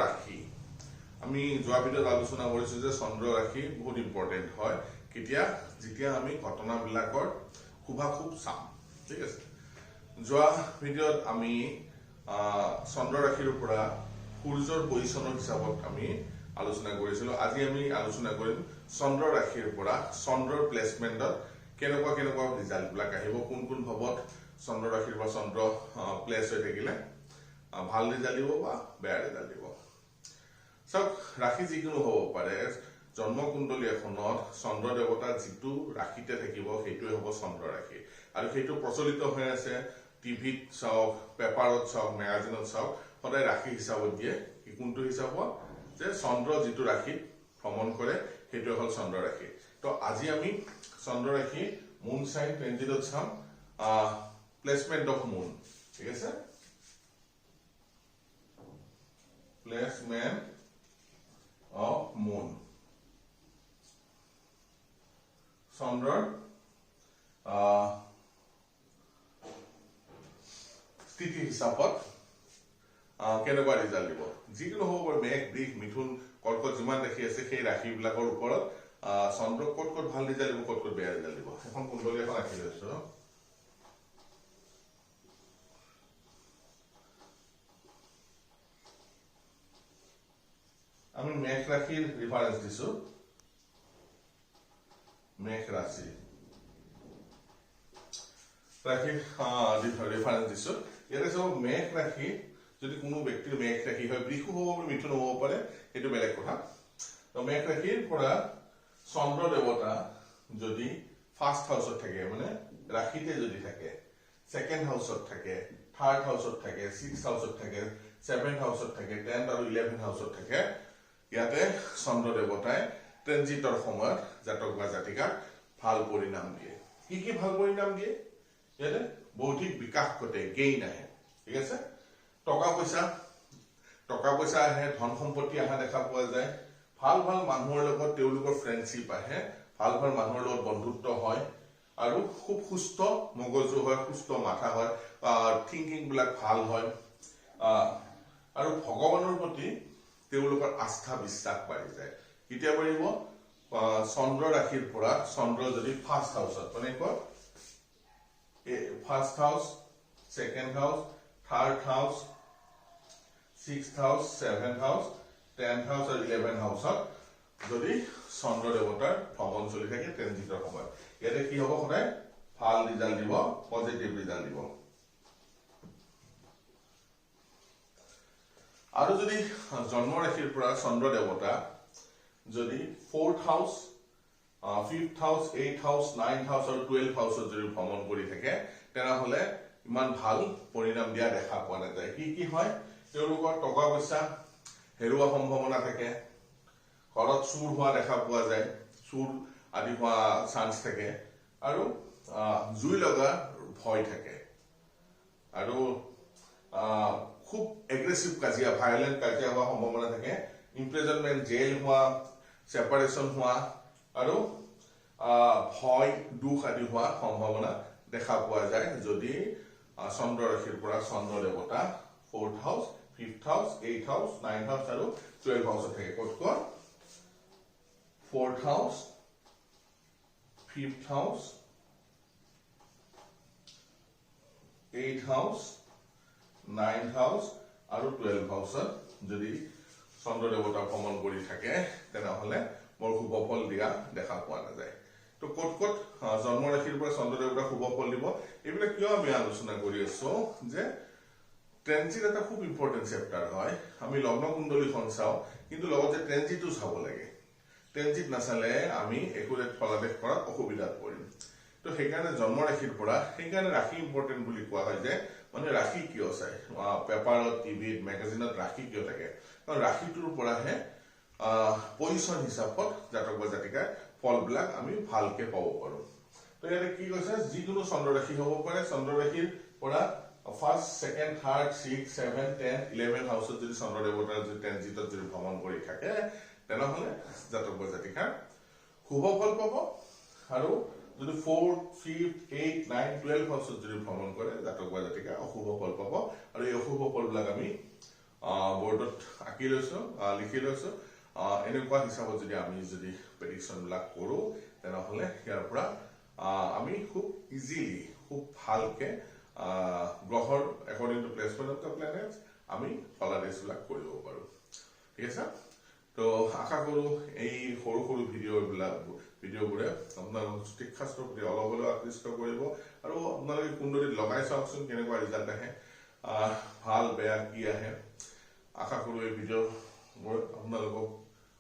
ৰাশি আমি যোৱা ভিডিঅ'ত আলোচনা কৰিছো যে চন্দ্ৰ ৰাশি বহুত ইম্পৰ্টেন্ট হয় কেতিয়া যেতিয়া আমি ঘটনাবিলাকৰ খুব চাম ঠিক আছে যোৱা ভিডিঅ'ত আমি চন্দ্ৰ ৰাশিৰ পৰা সূৰ্যৰ পজিশনৰ হিচাপত আমি আলোচনা কৰিছিলো আজি আমি আলোচনা কৰিম চন্দ্ৰ ৰাশিৰ পৰা চন্দ্ৰৰ প্লেসমেন্টত কেনেকুৱা ৰিজাল্ট বিলাক আহিব কোন ভাৱত চন্দ্ৰ ৰাশিৰ পৰা চন্দ্ৰ প্লেস হৈ থাকিলে ভাল ৰিজাল্ট দিব বা বেয়া ৰিজাল্ট দিব সব ৰাশি যিকোনো হ'ব পাৰে জন্ম কুণ্ডলী এখনত চন্দ্ৰ দেৱতা যিটো ৰাশিতে থাকিব সেইটোৱে হ'ব চন্দ্ৰ ৰাশি আৰু সেইটো প্ৰচলিত হৈ আছে টিভিত চাওক পেপাৰত চাওক মেগাজিনত চাওক সদায় ৰাশি হিচাপত দিয়ে কি কোনটো হিচাপত যে চন্দ্ৰ যিটো ৰাশিত ভ্ৰমণ কৰে সেইটো হ'ল চন্দ্ৰ ৰাশি তো আজি আমি চন্দ্ৰ ৰাশি মুন সাইন ট্ৰেনজিটত চাম প্লেসমেন্ট অফ মুন ঠিক আছে প্লেসমেন্ট of moon চন্দ্ৰৰ স্থিতি হিচাপত কেনেকুৱা ৰিজাল্ট দিব যিকোনো হ'ব পাৰে মেঘ বৃষ মিথুন কৰ্কট যিমান ৰাশি আছে সেই ৰাশিবিলাকৰ ওপৰত চন্দ্ৰ ক'ত ভাল ৰিজাল্ট দিব ক'ত বেয়া ৰিজাল্ট দিব এখন কুণ্ডলী এখন ৰাখি লৈছো আমি মেঘ ৰাশিৰ ৰেফাৰেন্স দিছো মেঘ ৰাশি ৰেফাৰেন্স দিছো ইয়াতে সব মেঘ ৰাশি যদি কোনো ব্যক্তিৰ মেঘ ৰাশি হয় বৃষও হ'ব পাৰে মিথুন হ'ব পাৰে সেইটো বেলেগ কথা তো মেঘ ৰাশিৰ পৰা চন্দ্ৰ দেৱতা যদি ফাৰ্স্ট হাউসত থাকে মানে ৰাশিতে যদি থাকে সেকেন্ড হাউসত থাকে থাৰ্ড হাউসত থাকে সিক্স হাউসত থাকে সেভেন্থ হাউসত থাকে 10th আৰু 11th হাউসত থাকে ইয়াতে চন্দ্ৰ দেৱতাই ট্ৰেনজিটৰ সময়ত জাতক বা জাতিকাক ভাল পৰিণাম দিয়ে কি ভাল পৰিণাম দিয়ে ইয়াতে বৌদ্ধিক বিকাশ ঘটে গেইন আহে ঠিক আছে টকা পইচা আহে ধন সম্পত্তি আহা দেখা পোৱা যায় ভাল মানুহৰ লগত তেওঁলোকৰ ফ্ৰেণ্ডশিপ আহে ভাল মানুহৰ লগত বন্ধুত্ব হয় আৰু খুব সুস্থ মগজু হয় সুস্থ মাথা হয় থিংকিং বিলাক ভাল হয় আৰু ভগৱানৰ প্ৰতি তেওঁলোকৰ আস্থা বিশ্বাস বাঢ়ি যায় কেতিয়া বাঢ়িব চন্দ্ৰ ৰাশিৰ পৰা চন্দ্ৰ যদি ফাৰ্স্ট হাউসত মানে ফাৰ্স্ট হাউস সেকেন্ড হাউস থাৰ্ড হাউস সিক্সথ হাউস সেভেন্থ হাউস 10th হাউস আৰু 11th হাউসত যদি চন্দ্ৰ দেৱতাৰ ভ্ৰমণ চলি থাকে ট্ৰেনজিটৰ সময়ত ইয়াতে কি হ'ব সদায় ভাল ৰিজাল্ট দিব পজিটিভ ৰিজাল্ট দিব আৰু যদি জন্ম ৰাশিৰ পৰা চন্দ্ৰ দেৱতা যদি 4th হাউস 5th হাউস 8th হাউস 9th হাউস আৰু 12th হাউসত যদি ভ্ৰমণ কৰি থাকে তেনেহলে ইমান ভাল পৰিণাম দিয়া দেখা পোৱা নাযায় কি হয় তেওঁলোকৰ টকা পইচা হেৰুৱা সম্ভাৱনা থাকে ঘৰত চুৰ হোৱা দেখা পোৱা যায় চুৰ আদি হোৱা চান্স থাকে আৰু জুই লগা ভয় থাকে আৰু খুব এগ্ৰেছিভ কাজিয়া ভায়োলেন্ট কাজিয়া হোৱা সম্ভাৱনা থাকে ইমপ্ৰিজনমেন্ট জেল হোৱা সেপাৰেশন হোৱা আৰু ভয় দুখ আদি হোৱা সম্ভাৱনা দেখা পোৱা যায় যদি চন্দ্ৰ ৰাশিৰ পৰা চন্দ্ৰ দেৱতা 4th হাউস 5th হাউস 8th হাউস 9th হাউস আৰু 12th হাউসত থাকে ক'ত 4th হাউস 5th হাউস 8th হাউস 9th হাউস আৰু 12th হাউসত যদি চন্দ্ৰ দেৱতা ভ্ৰমণ কৰি থাকে তেনেহলে বৰ শুভ ফল দিয়া দেখা পোৱা নাযায় তো ক'ত জন্ম ৰাশিৰ পৰা চন্দ্ৰ দেৱতা শুভ ফল দিব এইবিলাক কিয় আমি আলোচনা কৰি আছো যে ট্ৰেনজিট এটা খুব ইম্পৰ্টেন্ট চেপ্টাৰ হয় আমি লগ্ন কুণ্ডলীখন চাও কিন্তু লগতে ট্ৰেনজিটও চাব লাগে ট্ৰেনজিট নাচালে আমি একুৰেট ফলাদেশ কৰাত অসুবিধাত পৰিম তো সেইকাৰণে জন্ম ৰাশিৰ পৰা সেইকাৰণে ৰাশি ইম্পৰ্টেন্ট বুলি কোৱা হয় যে মানে ৰাশি কিয় চাই পেপাৰত টিভিত মেগাজিনত ৰাশি কিয় থাকে কাৰণ ৰাশিটোৰ পৰাহে পজিশন হিচাপত জাতক বা জাতিকাৰ ফলবিলাক আমি ভালকে পাব পাৰো তো ইয়াতে কি কৈছে যিকোনো চন্দ্ৰ ৰাশি হ'ব পাৰে চন্দ্ৰ ৰাশিৰ পৰা first second third 6th 7th 10th 11th হাউসত যদি চন্দ্ৰ দেৱতাৰ যদি ট্ৰেনজিটত যদি ভ্ৰমণ কৰি থাকে তেনেহলে জাতক বা জাতিকাৰ শুভ ফল পাব আৰু যদি 4th 5th 8th 9th 12th হাউসত যদি ভ্ৰমণ কৰে জাতক বা জাতিকা অশুভ ফল পাব আৰু এই অশুভ ফলবিলাক আমি বোৰ্ডত আঁকি লৈছো লিখি লৈছো এনেকুৱা হিচাপত যদি আমি যদি প্ৰেডিকশ্যন বিলাক কৰো তেনেহলে ইয়াৰ পৰা আমি খুব ইজিলি খুব ভালকে গ্ৰহৰ according to placement of the planets আমি হলিডেজ বিলাক কৰিব পাৰো ঠিক আছে তো আশা কৰো এই সৰু সৰু ভিডিঅ'বোৰে আপোনালোকক জ্যোতিষ শাস্ত্ৰৰ প্ৰতি অলপ হ'লেও আকৃষ্ট কৰিব আৰু আপোনালোকে কুণ্ডলীত লগাই চাওকচোন কেনেকুৱা ৰিজাল্ট আহে ভাল বেয়া কি আহে আশা কৰো এই ভিডিঅ'বোৰ আপোনালোকক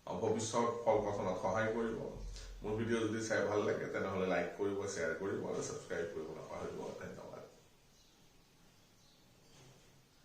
ভৱিষ্যত ফল গঠনত সহায় কৰিব মোৰ ভিডিঅ' যদি চাই ভাল লাগে তেনেহলে লাইক কৰিব শ্বেয়াৰ কৰিব আৰু সাবস্ক্ৰাইব কৰিব নাপাহৰিব